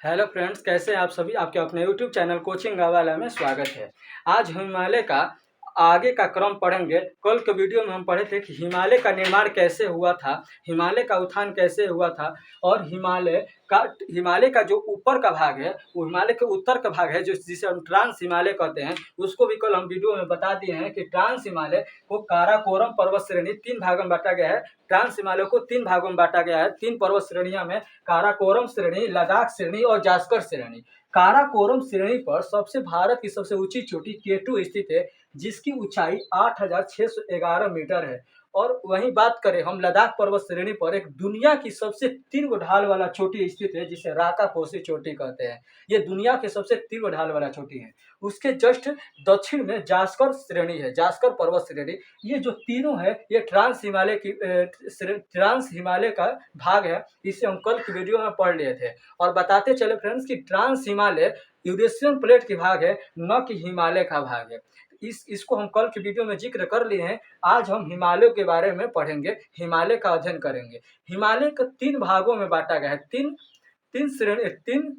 Hello friends, कैसे हैं आप सभी। आपके अपने यूट्यूब चैनल कोचिंग वाला में स्वागत है। आज हम हिमालय का आगे का क्रम पढ़ेंगे। कल के वीडियो में हम पढ़े थे कि हिमालय का निर्माण कैसे हुआ था, हिमालय का उत्थान कैसे हुआ था और हिमालय का जो ऊपर का भाग है वो हिमालय के उत्तर का भाग है, जो जिसे हम ट्रांस हिमालय कहते हैं। उसको भी कल हम वीडियो में बता दिए हैं कि ट्रांस हिमालय को काराकोरम पर्वत श्रेणी 3 भागों में बांटा गया है। ट्रांस हिमालय को 3 भागों में बांटा गया है। 3 पर्वत श्रेणियां में काराकोरम श्रेणी, लद्दाख श्रेणी और जास्कर श्रेणी। काराकोरम श्रेणी पर भारत की सबसे ऊंची चोटी केटू स्थित है, जिसकी ऊंचाई 8,611 मीटर है। और वहीं बात करें हम लद्दाख पर्वत श्रेणी पर, एक दुनिया की सबसे तीव्र ढाल वाला चोटी स्थित है, जिसे राकापोशी चोटी कहते हैं। ये दुनिया की सबसे तीव्र ढाल वाला चोटी है। उसके जस्ट दक्षिण में जास्कर श्रेणी है, जास्कर पर्वत श्रेणी। ये जो तीनों है ये ट्रांस हिमालय का भाग है। इसे हम कल की वीडियो में पढ़ लिए थे और बताते चले फ्रेंड्स कि ट्रांस हिमालय यूरेशियन प्लेट की भाग है, न कि हिमालय का भाग है। इसको हम कल की वीडियो में जिक्र कर लिए हैं। आज हम हिमालय के बारे में पढ़ेंगे, हिमालय का अध्ययन करेंगे। हिमालय को 3 भागों में बांटा गया है, तीन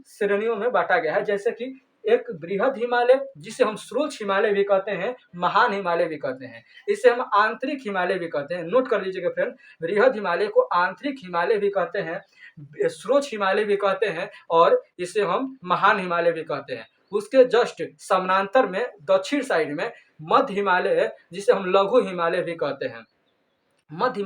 श्रेणियों में बांटा गया है। जैसे कि एक बृहद हिमालय, जिसे हम श्रोच हिमालय भी कहते हैं, महान हिमालय भी कहते हैं। इसे हम आंतरिक हिमालय भी कहते हैं। नोट कर लीजिएगा फ्रेंड, बृहद हिमालय को आंतरिक हिमालय भी कहते हैं, श्रोच हिमालय भी कहते हैं और इसे हम महान हिमालय भी कहते हैं। उसके जस्ट समानांतर में दक्षिण साइड में मध्य हिमालय है, जिसे हम लघु हिमालय भी कहते हैं। मध्य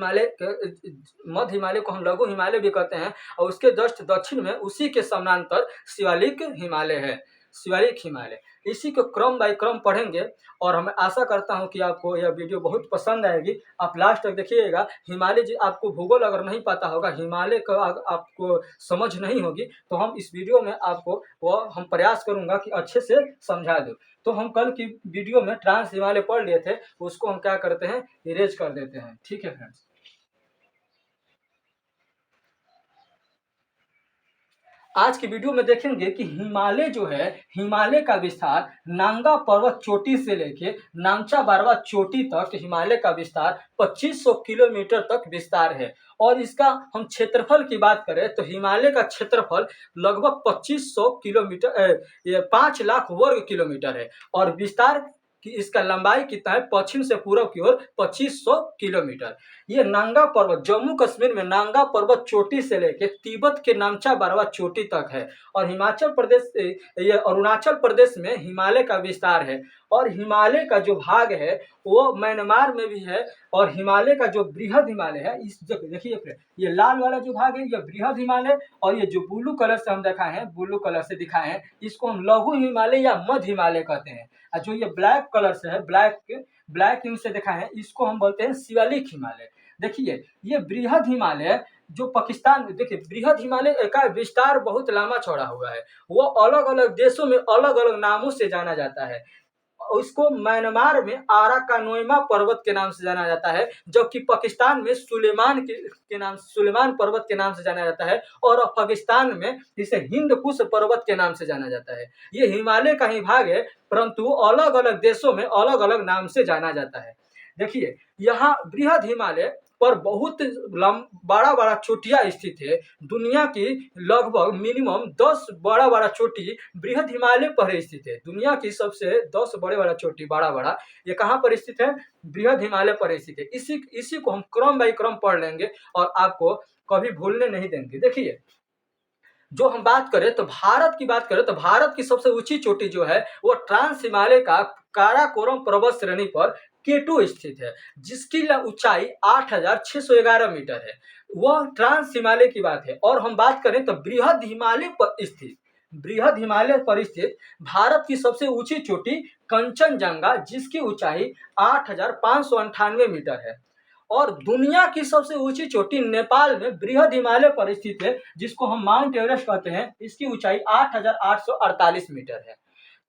हिमालय को हम लघु हिमालय भी कहते हैं। और उसके जस्ट दक्षिण में उसी के समानांतर शिवालिक हिमालय है, शिवालिक हिमालय। इसी को क्रम बाय क्रम पढ़ेंगे और मैं आशा करता हूं कि आपको यह वीडियो बहुत पसंद आएगी। आप लास्ट तक देखिएगा। हिमालय जी, आपको भूगोल अगर नहीं पता होगा, हिमालय का आपको समझ नहीं होगी, तो हम इस वीडियो में आपको हम प्रयास करूंगा कि अच्छे से समझा दूं। तो हम कल की वीडियो में ट्रांस हिमालय पढ़ लिए थे, उसको हम क्या करते हैं, इरेज कर देते हैं। ठीक है फ्रेंड्स, आज की वीडियो में देखेंगे कि हिमालय जो है, हिमालय का विस्तार नांगा पर्वत चोटी से लेके नामचा बारवा चोटी तक हिमालय का विस्तार 2500 किलोमीटर तक विस्तार है। और इसका हम क्षेत्रफल की बात करें तो हिमालय का क्षेत्रफल लगभग 2500 किलोमीटर, 5 लाख वर्ग किलोमीटर है। और विस्तार कि इसका लंबाई कितना है, पश्चिम से पूर्व की ओर 2500 किलोमीटर। ये नांगा पर्वत, जम्मू कश्मीर में नांगा पर्वत चोटी से लेकर तिब्बत के नामचा बारवा चोटी तक है। और हिमाचल प्रदेश, ये अरुणाचल प्रदेश में हिमालय का विस्तार है। और हिमालय का जो भाग है वो म्यांमार में भी है। और हिमालय का जो बृहद हिमालय है, इस देखिए ये लाल वाला जो भाग है ये बृहद हिमालय, और ये जो ब्लू कलर से हम दिखाए हैं, ब्लू कलर से दिखाए हैं, इसको हम लघु हिमालय या मध्य हिमालय कहते हैं। और जो ये ब्लैक कलर से है, ब्लैक इंक से दिखाए हैं, इसको हम बोलते हैं शिवालिक हिमालय। देखिए ये बृहद हिमालय जो पाकिस्तान, देखिए बृहद हिमालय का विस्तार बहुत लंबा चौड़ा हुआ है। वो अलग अलग देशों में अलग अलग नामों से जाना जाता है। उसको म्यांमार में आराकानोइमा पर्वत के नाम से जाना जाता है, जबकि पाकिस्तान में सुलेमान पर्वत के नाम से जाना जाता है। और अफगानिस्तान में इसे हिंद कुश पर्वत के नाम से जाना जाता है। ये हिमालय का ही भाग है, परंतु अलग अलग देशों में अलग अलग नाम से जाना जाता है। देखिए यहाँ बृहद हिमालय पर बहुत बड़ा बड़ा चोटियां स्थित है। दुनिया की लगभग मिनिमम 10 बड़ा बड़ा चोटी बृहद हिमालय पर स्थित है। दुनिया की सबसे 10 बड़े बड़ा चोटी, बड़ा बड़ा, ये कहाँ पर स्थित है, बृहद हिमालय पर स्थित है। इसी को हम क्रम बाई क्रम पढ़ लेंगे और आपको कभी भूलने नहीं देंगे। देखिए जो हम बात करें तो भारत की बात करें तो भारत की सबसे ऊंची चोटी जो है वो ट्रांस हिमालय का काराकोरम पर्वत श्रेणी पर केटू स्थित है, जिसकी ऊंचाई 8,611 मीटर है। वह ट्रांस हिमालय की बात है। और हम बात करें तो बृहद हिमालय पर स्थित भारत की सबसे ऊंची चोटी कंचनजंगा, जिसकी ऊंचाई 8,598 मीटर है। और दुनिया की सबसे ऊंची चोटी नेपाल में बृहद हिमालय पर स्थित है, जिसको हम माउंट एवरेस्ट कहते हैं। इसकी ऊंचाई 8,848 मीटर है।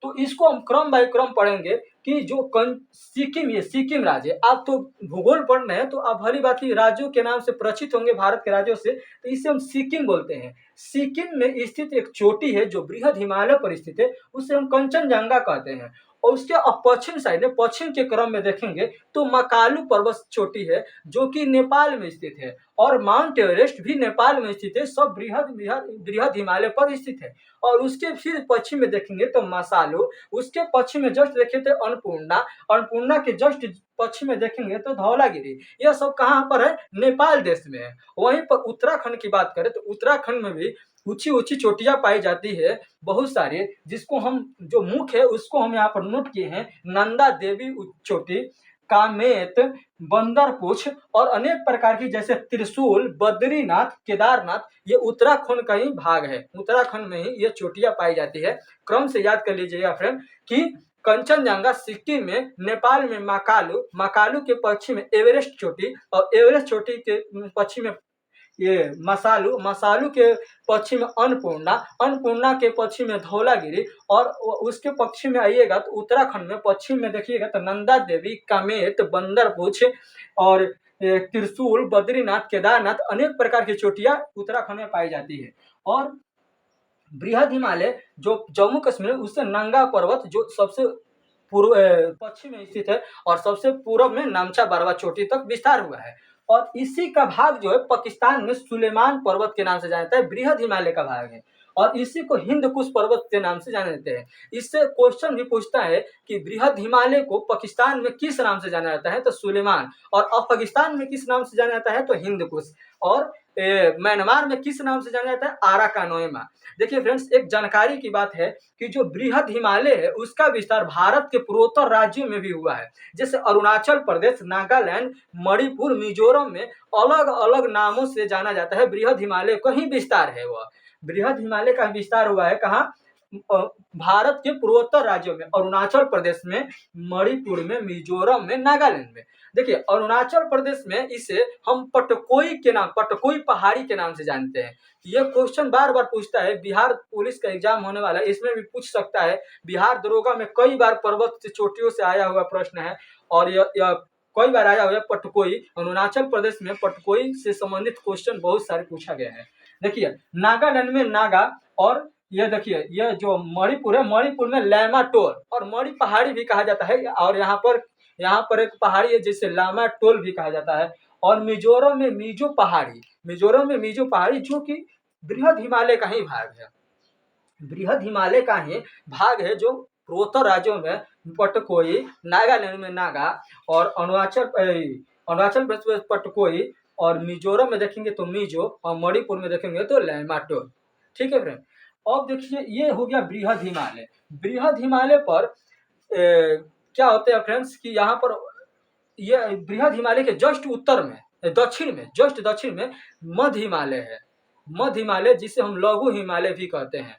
तो इसको हम क्रम बाय क्रम पढ़ेंगे कि जो सिक्किम राज्य है। आप तो भूगोल पढ़ रहे हैं तो आप भली बात राज्यों के नाम से परिचित होंगे, भारत के राज्यों से, तो इसे हम सिक्किम बोलते हैं। सिक्किम में स्थित एक चोटी है जो बृहद हिमालय पर स्थित है, उसे हम कंचनजंगा कहते हैं। और उसके पश्चिम साइड में, पश्चिम के क्रम में देखेंगे तो मकालू पर्वत चोटी है जो कि नेपाल में स्थित है, और माउंट एवरेस्ट भी नेपाल में स्थित है। सब बृहद बृहद बृहद हिमालय पर स्थित है। और उसके फिर पश्चिम में देखेंगे तो मसालू, उसके पश्चिम में जस्ट देखे थे अन्नपूर्णा, अन्नपूर्णा के जस्ट पश्चिम में देखेंगे तो धौलागिरी। यह सब कहाँ पर है? नेपाल देश में है। वहीं पर उत्तराखंड की बात करें तो उत्तराखंड में भी ऊंची ऊंची चोटियां पाई जाती है बहुत सारे, जिसको हम जो मुख्य है उसको हम यहाँ पर नोट किए हैं। नंदा देवी चोटी, कामेत, बंदरपुछ और अनेक प्रकार की, जैसे त्रिशूल, बद्रीनाथ, केदारनाथ, ये उत्तराखंड का ही भाग है। उत्तराखंड में ही ये चोटियां पाई जाती है। क्रम से याद कर लीजिएगा फ्रेंड कि कंचनजंगा सिक्किम में, नेपाल में मकालू, मकालू के पश्चिम में एवरेस्ट चोटी, और एवरेस्ट चोटी के पश्चिम में ये मसालू, मसालू के पश्चिम में अन्नपूर्णा, अन्नपूर्णा के पश्चिम में धौलागिरी, और उसके पश्चिम में आइएगा तो उत्तराखंड में पश्चिम में देखिएगा तो नंदा देवी, कामेत, बंदरपुछ और त्रिशूल, बद्रीनाथ, केदारनाथ, अनेक प्रकार की चोटियां उत्तराखंड में पाई जाती है। और बृहद हिमालय जो जम्मू कश्मीर, उससे नंगा पर्वत जो सबसे पूर्व पश्चिम में स्थित है और सबसे पूर्व में नामचा बारवा चोटी तक विस्तार हुआ है। और इसी का भाग जो है पाकिस्तान में सुलेमान पर्वत के नाम से जाना जाता है, बृहद हिमालय का भाग है। और इसी को हिंद कुश पर्वत के नाम से जाने जाते हैं। इससे क्वेश्चन भी पूछता है कि बृहद हिमालय को पाकिस्तान में किस नाम से जाना जाता है? तो सुलेमान। और अफगानिस्तान में किस नाम से जाना जाता है? तो हिंद कुश। और म्यांमार में किस नाम से जाना जाता है? आराकानोयमा। देखिए फ्रेंड्स, एक जानकारी की बात है कि जो बृहद हिमालय है उसका विस्तार भारत के पूर्वोत्तर राज्यों में भी हुआ है। जैसे अरुणाचल प्रदेश, नागालैंड, मणिपुर, मिजोरम में अलग अलग नामों से जाना जाता है। बृहद हिमालय का ही विस्तार है वह। बृहद हिमालय का विस्तार हुआ है कहाँ? भारत के पूर्वोत्तर राज्यों में, अरुणाचल प्रदेश में, मणिपुर में, मिजोरम में, नागालैंड में। देखिए अरुणाचल प्रदेश में इसे हम पटकोई के नाम, पटकोई पहाड़ी के नाम से जानते हैं। ये क्वेश्चन बार बार पूछता है, बिहार पुलिस का एग्जाम होने वाला है, इसमें भी पूछ सकता है। बिहार दरोगा में कई बार पर्वत से चोटियों से आया हुआ प्रश्न है, और यह कई बार आया हुआ है। पटकोई, अरुणाचल प्रदेश में पटकोई से संबंधित क्वेश्चन बहुत सारे पूछा गया है। देखिए नागालैंड में नागा, और ये देखिए ये जो मणिपुर है, मणिपुर में लैमा टोल और मणि पहाड़ी भी कहा जाता है। और यहाँ पर एक पहाड़ी है जिसे लामा टोल भी कहा जाता है। और मिजोरम में मिजो पहाड़ी, मिजोरम में मिजो पहाड़ी जो कि बृहद हिमालय का ही भाग है। बृहद हिमालय का ही भाग है जो पूर्वोत्तर राज्यों में पटकोई, नागालैंड में नागा, और अरुणाचल प्रदेश में पटकोई, और मिजोरम में देखेंगे तो मिजो, और मणिपुर में देखेंगे तो लैमा टोल। ठीक है फ्रेंड। अब देखिए ये हो गया बृहद हिमालय। बृहद हिमालय पर क्या होता है फ्रेंड्स कि यहाँ पर ये बृहद हिमालय के जस्ट उत्तर में, दक्षिण में, जस्ट दक्षिण में मध्य हिमालय है। मध्य हिमालय जिसे हम लघु हिमालय भी कहते हैं।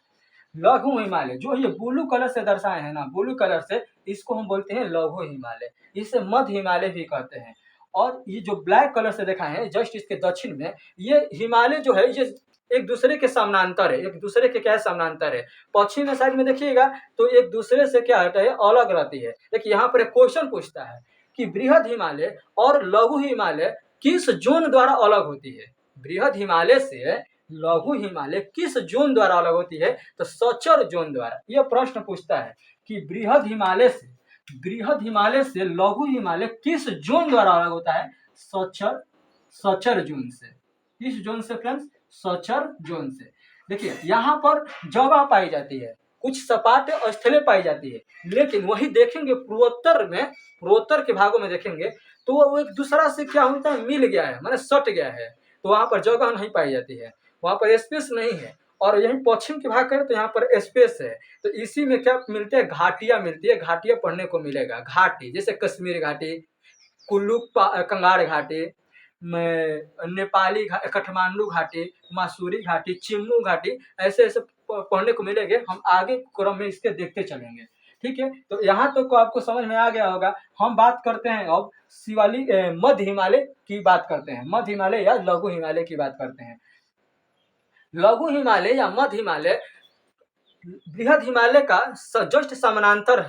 लघु हिमालय जो ये ब्लू कलर से दर्शाए हैं ना, ब्लू कलर से, इसको हम बोलते हैं लघु हिमालय, इसे मध्य हिमालय भी कहते हैं। और ये जो ब्लैक कलर से देखा है जस्ट इसके दक्षिण में, ये हिमालय जो है ये एक दूसरे के समानांतर है। एक दूसरे के क्या समानांतर है? पश्चिम में साइड में देखिएगा तो एक दूसरे से क्या होता है? अलग रहती है। देखिए यहाँ पर एक क्वेश्चन पूछता है कि बृहद हिमालय और लघु हिमालय किस जोन द्वारा अलग होती है? बृहद हिमालय से लघु हिमालय किस जोन द्वारा अलग होती है? तो सचर जोन द्वारा। यह प्रश्न पूछता है कि बृहद हिमालय से लघु हिमालय किस जोन द्वारा अलग होता है? सचर जोन से। किस जोन से फ्रेंड्स? सचर जोन से। देखिए यहाँ पर जगह पाई जाती है, कुछ सपाट स्थलें पाई जाती है, लेकिन वही देखेंगे पूर्वोत्तर के भागों में देखेंगे तो वो एक दूसरा से क्या होता है? मिल गया है, माने सट गया है, तो वहां पर जगह नहीं पाई जाती है, वहां पर स्पेस नहीं है। और यही पश्चिम के भाग करें तो यहाँ पर स्पेस है। तो इसी में क्या मिलते हैं? घाटियां मिलती है। घाटियां पढ़ने को मिलेगा। घाटी जैसे कश्मीर घाटी, कुल्लू कंगार घाटी, नेपाली काठमांडू घाटी, मासूरी घाटी, चिम्मू घाटी, ऐसे ऐसे पढ़ने को मिलेंगे। हम आगे क्रम में इसके देखते चलेंगे। ठीक है, तो यहाँ तक तो आपको समझ में आ गया होगा। हम बात करते हैं अब मध्य हिमालय की बात करते हैं। मध्य हिमालय या लघु हिमालय की बात करते हैं। लघु हिमालय या मध्य हिमालय बृहद हिमालय का जस्ट समानांतर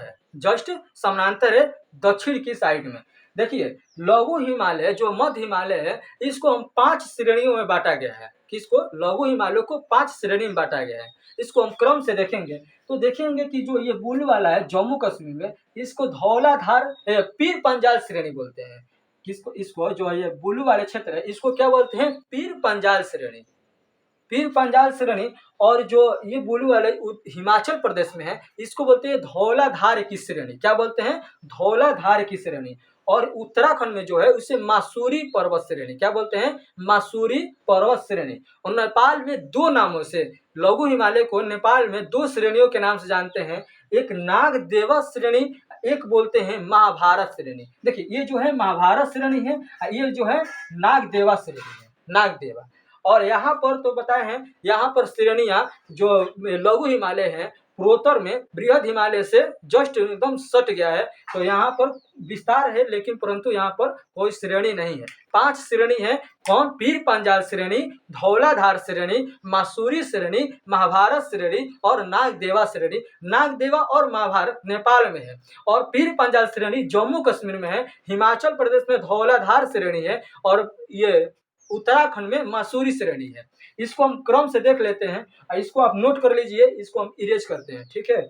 है। दक्षिण की साइड में। देखिए, लघु हिमालय जो मध्य हिमालय है, इसको हम 5 श्रेणियों में बांटा गया है। किसको? लघु हिमालय को 5 श्रेणी में बांटा गया है। इसको हम क्रम से देखेंगे तो देखेंगे कि जो ये ब्लू वाला है जम्मू कश्मीर में, इसको धौलाधार पीर पंजाल श्रेणी बोलते हैं। किसको? इसको जो ये ब्लू वाले क्षेत्र है, इसको क्या बोलते हैं? पीर पंजाल श्रेणी। पीर पंजाल श्रेणी। और जो ये ब्लू वाले हिमाचल प्रदेश में है, इसको बोलते हैं धौलाधार की श्रेणी। क्या बोलते हैं? धौलाधार की श्रेणी। और उत्तराखंड में जो है उसे मासूरी पर्वत श्रेणी। क्या बोलते हैं? मासूरी पर्वत श्रेणी। और नेपाल में 2 नामों से लघु हिमालय को नेपाल में 2 श्रेणियों के नाम से जानते हैं। एक नाग देवा श्रेणी, एक बोलते हैं महाभारत श्रेणी। देखिए, ये जो है महाभारत श्रेणी है, ये जो है नाग देवा श्रेणी है, नाग देवा। और यहाँ पर तो बताए हैं, यहाँ पर श्रेणियाँ जो लघु हिमालय है, पूर्वोत्तर में बृहद हिमालय से जस्ट एकदम सट गया है, तो यहाँ पर विस्तार है, लेकिन परंतु यहाँ पर कोई श्रेणी नहीं है। 5 श्रेणी है। कौन? पीर पंजाल श्रेणी, धौलाधार श्रेणी, मासूरी श्रेणी, महाभारत श्रेणी और नागदेवा श्रेणी। नागदेवा और महाभारत नेपाल में है, और पीर पंजाल श्रेणी जम्मू कश्मीर में है। हिमाचल प्रदेश में धौलाधार श्रेणी है, और ये उत्तराखंड में मासूरी श्रेणी है। इसको हम क्रम से देख लेते हैं, इसको आप नोट कर लीजिए, इसको हम इरेज करते हैं, ठीक है।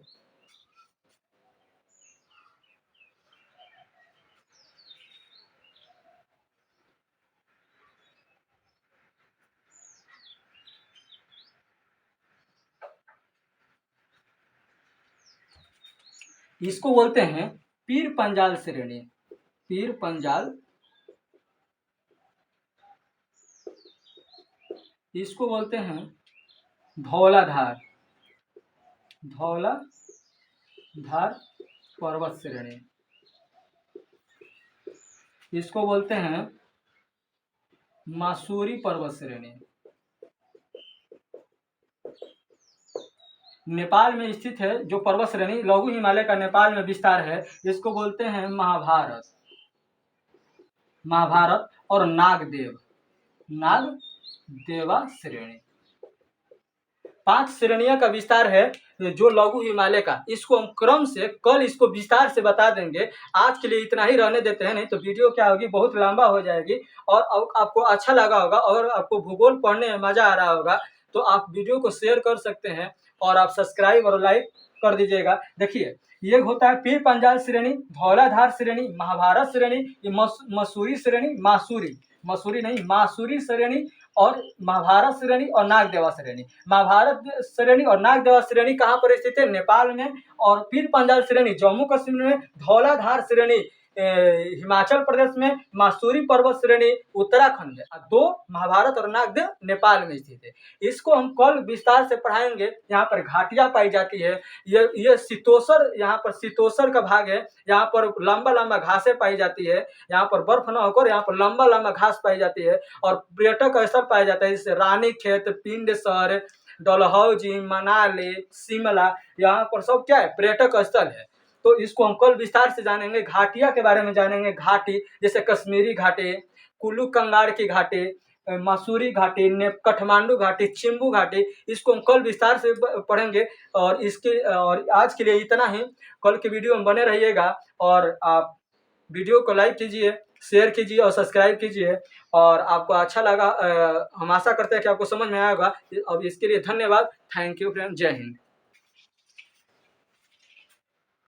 इसको बोलते हैं पीर पंजाल श्रेणी। पीर पंजाल, इसको बोलते हैं धौलाधार, धौलाधार पर्वत श्रेणी। इसको बोलते हैं मासूरी पर्वत श्रेणी। नेपाल में स्थित है जो पर्वत श्रेणी, लघु हिमालय का नेपाल में विस्तार है, इसको बोलते हैं महाभारत, महाभारत और नागदेव, नागदेवा श्रेणी। 5 श्रेणियों का विस्तार है जो लघु हिमालय का। इसको हम क्रम से कल इसको विस्तार से बता देंगे। आज के लिए इतना ही रहने देते हैं, नहीं तो वीडियो क्या होगी, बहुत लंबा हो जाएगी। और आपको अच्छा लगा होगा और आपको भूगोल पढ़ने में मजा आ रहा होगा, तो आप वीडियो को शेयर कर सकते हैं और आप सब्सक्राइब और लाइक कर दीजिएगा। देखिए, ये होता है पीर पंजाल श्रेणी, धौलाधार श्रेणी, महाभारत श्रेणी, मसूरी श्रेणी, मसूरी नहीं, मासूरी श्रेणी और महाभारत श्रेणी और नागदेवा श्रेणी। महाभारत श्रेणी और नागदेवा श्रेणी कहाँ पर स्थित है? नेपाल में। और पीर पंजाल श्रेणी जम्मू कश्मीर में, धौलाधार श्रेणी हिमाचल प्रदेश में, मासूरी पर्वत श्रेणी उत्तराखंड में। 2 महाभारत और नागदेव नेपाल में स्थित है। इसको हम कल विस्तार से पढ़ाएंगे। यहाँ पर घाटियां पाई जाती है, ये शीतोसर, यहाँ पर शीतोसर का भाग है, यहाँ पर लंबा लंबा घासें पाई जाती है, यहाँ पर बर्फ न होकर यहाँ पर लंबा लंबा घास पाई जाती है। और पर्यटक स्थल पाया जाता है, जैसे रानीखेत, पिंडसर, डलहौजी, मनाली, शिमला, यहाँ पर सब क्या है? पर्यटक स्थल है। तो इसको हम कल विस्तार से जानेंगे। घाटिया के बारे में जानेंगे, घाटी जैसे कश्मीरी घाटी, कुल्लू कंगाड़ की घाटी, मसूरी घाटी, काठमांडू घाटी, चिंबू घाटी, इसको हम कल विस्तार से पढ़ेंगे। और आज के लिए इतना ही। कल की वीडियो में बने रहिएगा, और आप वीडियो को लाइक कीजिए, शेयर कीजिए और सब्सक्राइब कीजिए। और आपको अच्छा लगा, हम आशा करते हैं कि आपको समझ में आएगा। अब इसके लिए धन्यवाद। थैंक यू फ्रेंड, जय हिंद।